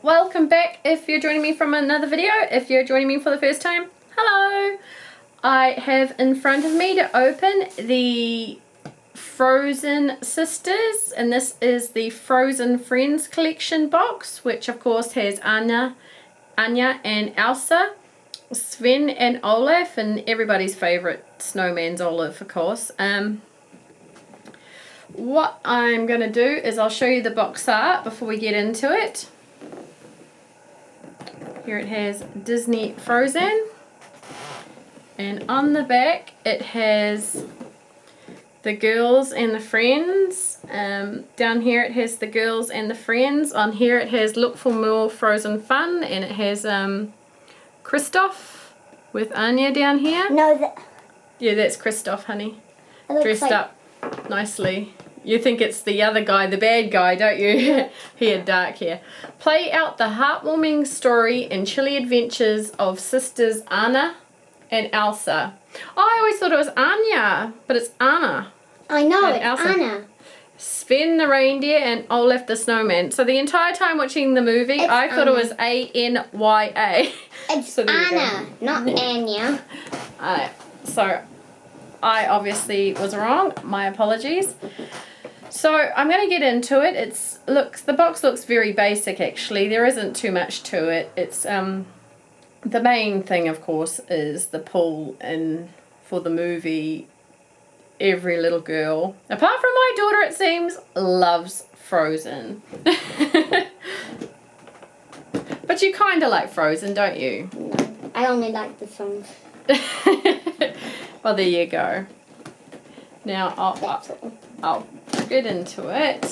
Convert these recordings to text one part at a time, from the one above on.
welcome back if you're joining me from another video. If you're joining me for the first time, hello. I have in front of me to open the Frozen Sisters, and this is the Frozen Friends collection box, which of course has Anna and Elsa, Sven and Olaf, and everybody's favourite snowman's Olaf, of course. What I'm going to do is I'll show you the box art before we get into it. Here it has Disney Frozen, and on the back it has the girls and the friends. Down here it has the girls and the friends. On here it has Look for More Frozen Fun, and it has Kristoff with Anya down here. No, yeah, that's Kristoff, honey, dressed like... up nicely. You think it's the other guy, the bad guy, don't you? He had dark hair. Play out the heartwarming story and chilly adventures of sisters Anna and Elsa. Oh, I always thought it was Anya, but it's Anna. I know, it's Elsa. Anna. Sven the reindeer and Olaf the snowman. So the entire time watching the movie, I thought it was A-N-Y-A. It's so Anna, not Anya. So I obviously was wrong. My apologies. So I'm going to get into it. The box looks very basic actually. There isn't too much to it. It's the main thing, of course, is the pool, and for the movie, every little girl, apart from my daughter it seems, loves Frozen. But you kind of like Frozen, don't you? No, I only like the songs. Well, there you go. Now I'll get into it.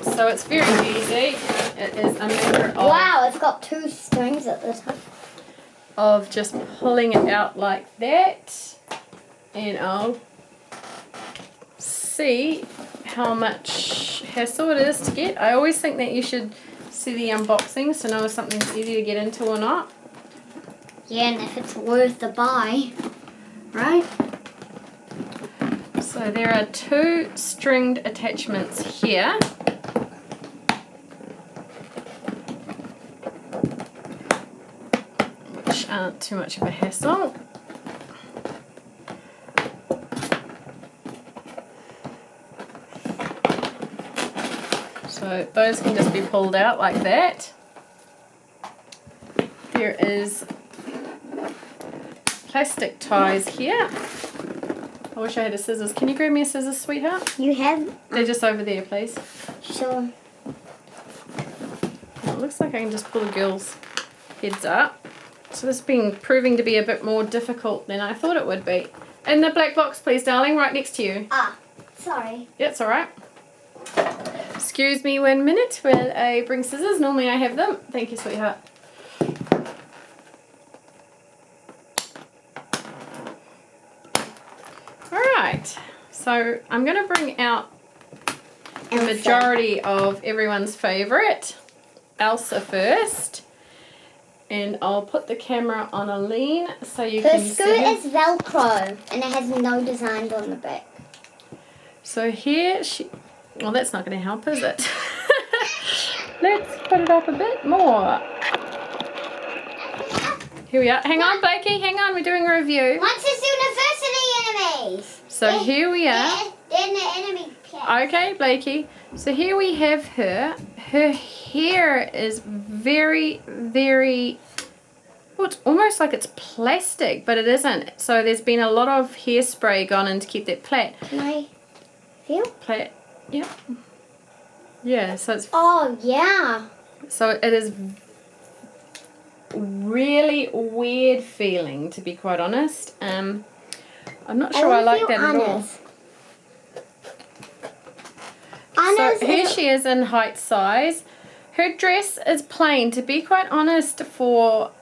So it's very easy. It is a matter of... Wow, it's got two strings at the top. Of just pulling it out like that. And I'll see how much hassle it is to get. I always think that you should see the unboxings to know if something's easy to get into or not. Yeah, and if it's worth the buy, right? So there are two stringed attachments here. Which aren't too much of a hassle. So those can just be pulled out like that. There is plastic ties here. I wish I had a scissors. Can you grab me a scissors, sweetheart? You have... They're just over there, please. Sure. Well, it looks like I can just pull the girls' heads up. So this has been proving to be a bit more difficult than I thought it would be. In the black box, please, darling, right next to you. Ah, sorry. Yeah, it's alright. Excuse me 1 minute while I bring scissors. Normally I have them. Thank you, sweetheart. Alright, so I'm going to bring out the majority of everyone's favourite, Elsa, first. And I'll put the camera on a lean so you can see. Her skirt is Velcro and it has no designs on the back. So here well, that's not going to help, is it? Let's put it up a bit more. Here we are. Hang on, Blakey. Hang on. We're doing a review. What's this university enemies? So here we are. They're in the enemy camp. Okay, Blakey. So here we have her. Her hair is very, very... Well, it's almost like it's plastic, but it isn't. So there's been a lot of hairspray gone in to keep that plait. Can I feel? Plait. Yep. Yeah, so it's... Oh, yeah. So it is really weird feeling, to be quite honest. I'm not sure I like that at all. So here she is in height size. Her dress is plain. To be quite honest, for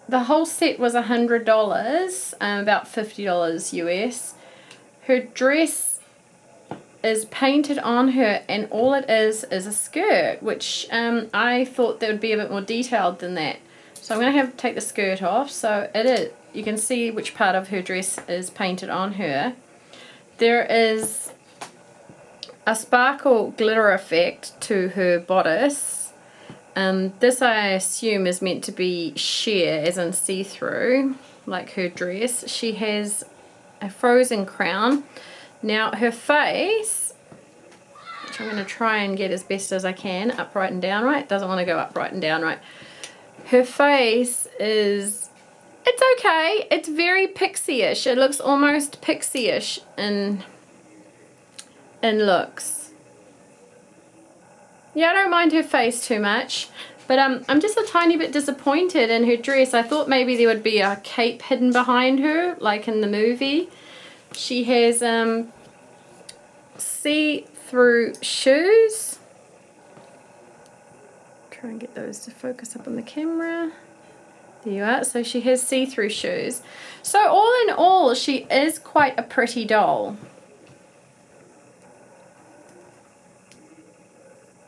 the whole set was $100, about $50 US. Her dress is painted on her, and all it is a skirt, which I thought that would be a bit more detailed than that. So I'm going to have to take the skirt off. So it is, you can see which part of her dress is painted on her. There is a sparkle glitter effect to her bodice. This I assume is meant to be sheer, as in see-through, like her dress. She has a frozen crown. Now her face, which I'm going to try and get as best as I can, upright and downright. Doesn't want to go upright and downright. Her face is, it's okay. It's very pixie-ish. It looks almost pixie-ish in looks. Yeah, I don't mind her face too much. But I'm just a tiny bit disappointed in her dress. I thought maybe there would be a cape hidden behind her, like in the movie. She has see-through shoes. Try and get those to focus up on the camera. There you are. So she has see-through shoes. So all in all, she is quite a pretty doll.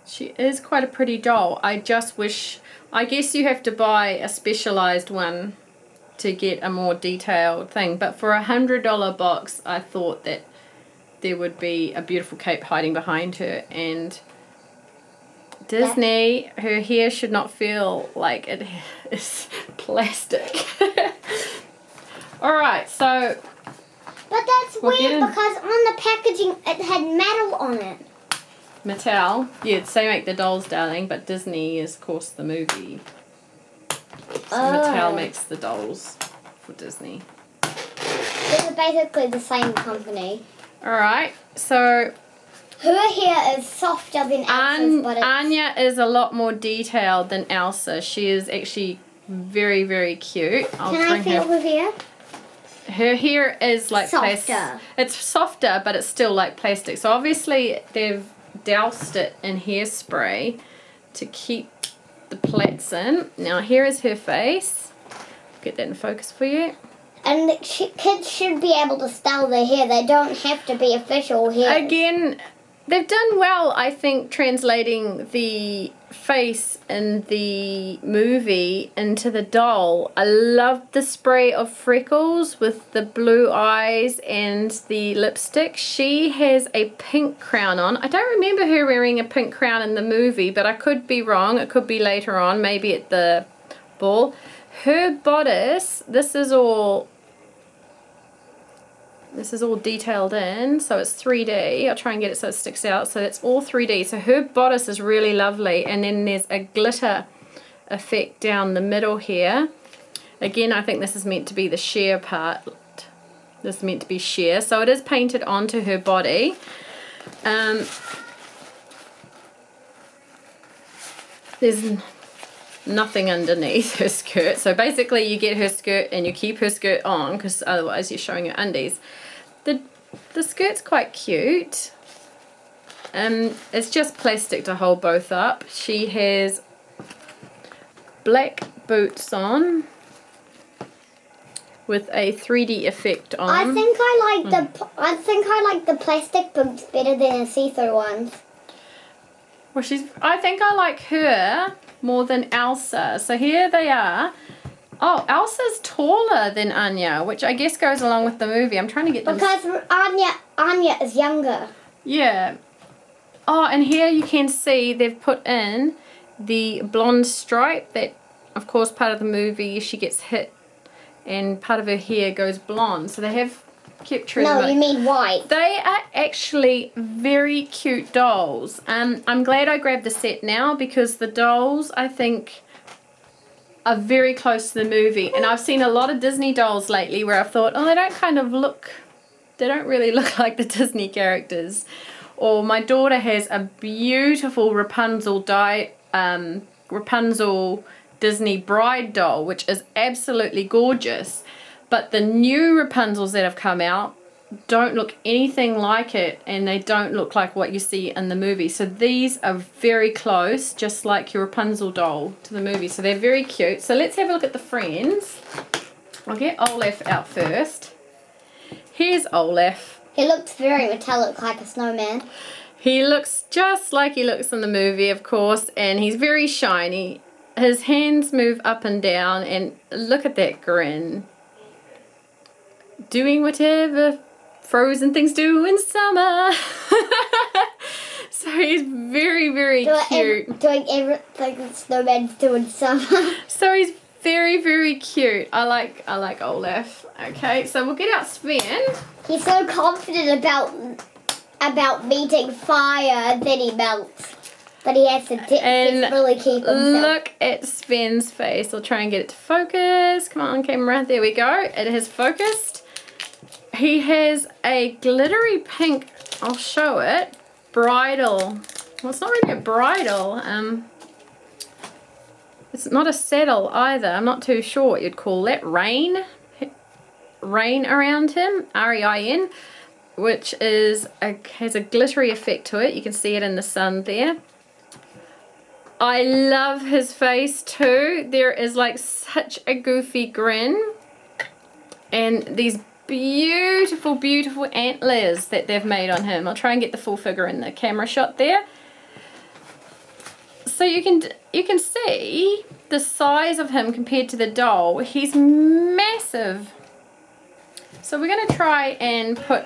She is quite a pretty doll. I just wish, I guess you have to buy a specialized one to get a more detailed thing. But for $100 box, I thought that there would be a beautiful cape hiding behind her. And Disney, her hair should not feel like it is plastic. Alright, so... But that's weird because on the packaging it had metal on it. Mattel, yeah, they make the dolls, darling, but Disney is, of course, the movie. So Mattel makes the dolls for Disney. They're basically the same company. Alright, so... Her hair is softer than Elsa's, but Anya is a lot more detailed than Elsa. She is actually very, very cute. Can I feel her hair? Her hair is like softer. It's softer, but it's still like plastic. So obviously they've doused it in hairspray to keep the plaits in. Now here is her face. Get that in focus for you. And kids should be able to style their hair. They don't have to be official hair. Again, they've done well, I think, translating the face in the movie into the doll. I love the spray of freckles with the blue eyes and the lipstick. She has a pink crown on. I don't remember her wearing a pink crown in the movie, but I could be wrong. It could be later on, maybe at the ball. Her bodice, this is all detailed in, so it's 3D. I'll try and get it so it sticks out. So it's all 3D. So her bodice is really lovely. And then there's a glitter effect down the middle here. Again, I think this is meant to be the sheer part. This is meant to be sheer. So it is painted onto her body. There's nothing underneath her skirt. So basically you get her skirt and you keep her skirt on because otherwise you're showing her undies. The skirt's quite cute. It's just plastic to hold both up. She has black boots on with a 3D effect on. I think I like the plastic boots better than the see-through ones. Well, I think I like her more than Elsa. So here they are. Oh, Elsa's taller than Anya, which I guess goes along with the movie. I'm trying to get them. Because Anya is younger. Yeah. Oh, and here you can see they've put in the blonde stripe that, of course, part of the movie she gets hit and part of her hair goes blonde. So they have kept true. No, you mean white. They are actually very cute dolls. I'm glad I grabbed the set now because the dolls, I think, are very close to the movie. And I've seen a lot of Disney dolls lately where I've thought, oh, they don't really look like the Disney characters. Or my daughter has a beautiful Rapunzel Disney bride doll, which is absolutely gorgeous. But the new Rapunzels that have come out don't look anything like it, and they don't look like what you see in the movie. So these are very close, just like your Rapunzel doll to the movie. So they're very cute. So let's have a look at the friends. I'll get Olaf out first. Here's Olaf. He looks very metallic, like a snowman. He looks just like he looks in the movie, of course, and he's very shiny. His hands move up and down, and look at that grin. Doing whatever frozen things do in summer. So he's very, very cute. Doing everything that snowman's doing summer. So he's very, very cute. I like Olaf. Okay, so we'll get out Sven. He's so confident about meeting fire, then he melts. But he has to really keep himself. Look at Sven's face. I'll try and get it to focus. Come on, camera. There we go. It has focused. He has a glittery pink, I'll show it, bridle. Well, it's not really a bridle. It's not a saddle either. I'm not too sure what you'd call that. Rein around him, R-E-I-N, which has a glittery effect to it. You can see it in the sun there. I love his face too. There is like such a goofy grin. And these beautiful, beautiful antlers that they've made on him. I'll try and get the full figure in the camera shot there. So you can see the size of him compared to the doll. He's massive. So we're going to try and put...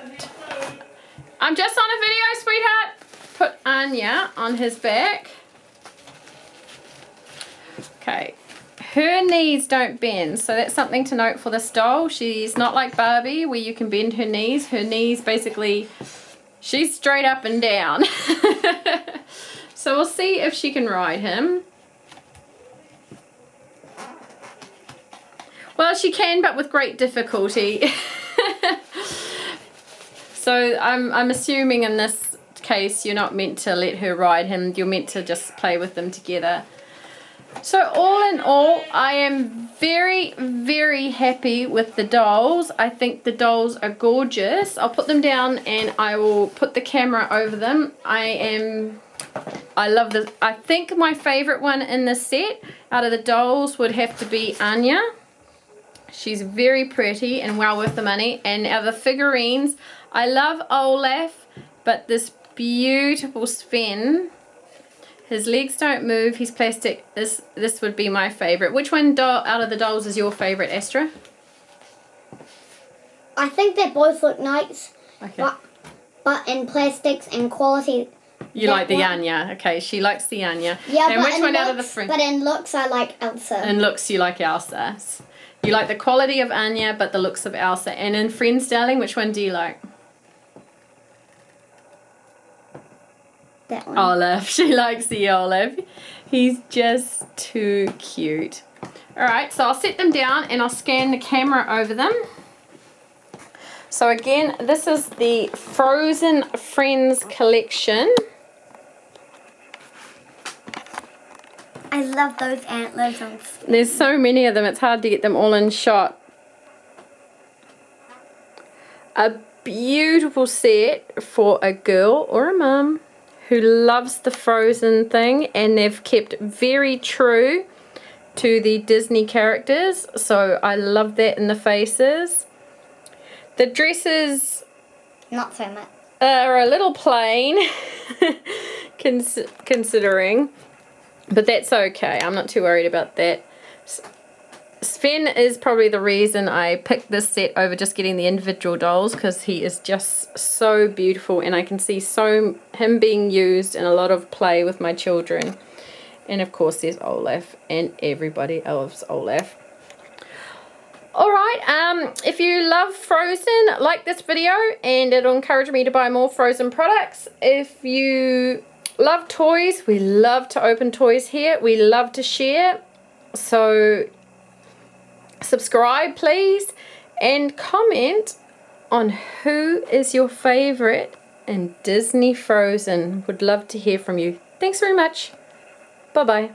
I'm just on a video, sweetheart. Put Anya on his back. Okay, her knees don't bend, so that's something to note for this doll. She's not like Barbie where you can bend her knees. Her knees basically, she's straight up and down. So we'll see if she can ride him. Well, she can, but with great difficulty. So I'm assuming in this case you're not meant to let her ride him. You're meant to just play with them together. So all in all, I am very, very happy with the dolls. I think the dolls are gorgeous. I'll put them down and I will put the camera over them. I love this. I think my favorite one in the set out of the dolls would have to be Anya. She's very pretty and well worth the money. And out of the figurines, I love Olaf, but this beautiful Sven... His legs don't move. He's plastic. This would be my favorite. Which one out of the dolls is your favorite, Astra? I think they both look nice. Okay. But in plastics and quality. You like the Anya. Okay, she likes the Anya. Yeah, and but which one out of the friends? But in looks, I like Elsa. In looks, you like Elsa. You like the quality of Anya, but the looks of Elsa. And in Friends, darling, which one do you like? That one. Olaf. She likes the Olaf. He's just too cute. Alright, so I'll set them down and I'll scan the camera over them. So again, this is the Frozen Friends collection. I love those antlers. There's so many of them, it's hard to get them all in shot. A beautiful set for a girl or a mum who loves the Frozen thing, and they've kept very true to the Disney characters, so I love that in the faces. The dresses not so much are a little plain considering, but that's okay. I'm not too worried about that. Sven is probably the reason I picked this set over just getting the individual dolls, because he is just so beautiful and I can see him being used in a lot of play with my children. And of course there's Olaf, and everybody loves Olaf. Alright, if you love Frozen, like this video and it'll encourage me to buy more Frozen products. If you love toys, we love to open toys here. We love to share. So subscribe please, and comment on who is your favorite in Disney Frozen. Would love to hear from you. Thanks very much. Bye bye.